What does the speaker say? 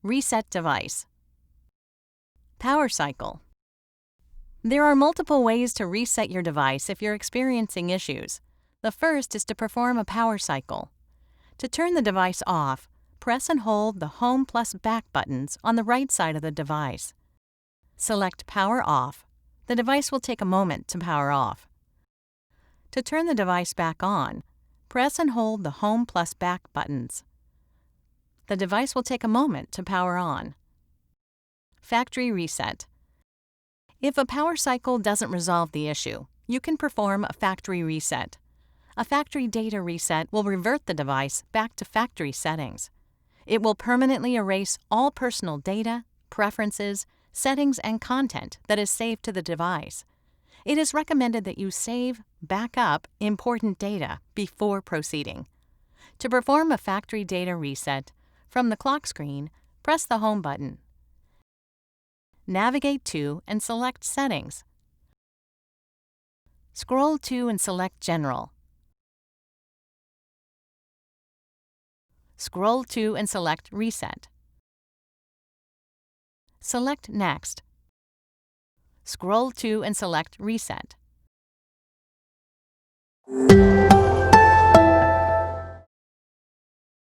Reset device. Power cycle. There are multiple ways to reset your device if you're experiencing issues. The first is to perform a power cycle. To turn the device off, press and hold the Home+Back buttons on the right side of the device. Select Power Off. The device will take a moment to power off. To turn the device back on, press and hold the Home+Back buttons. The device will take a moment to power on. Factory reset. If a power cycle doesn't resolve the issue, you can perform a factory reset. A factory data reset will revert the device back to factory settings. It will permanently erase all personal data, preferences, settings, and content that is saved to the device. It is recommended that you save, back up important data before proceeding. To perform a factory data reset, from the clock screen, press the Home button. Navigate to and select Settings. Scroll to and select General. Scroll to and select Reset. Select Next. Scroll to and select Reset.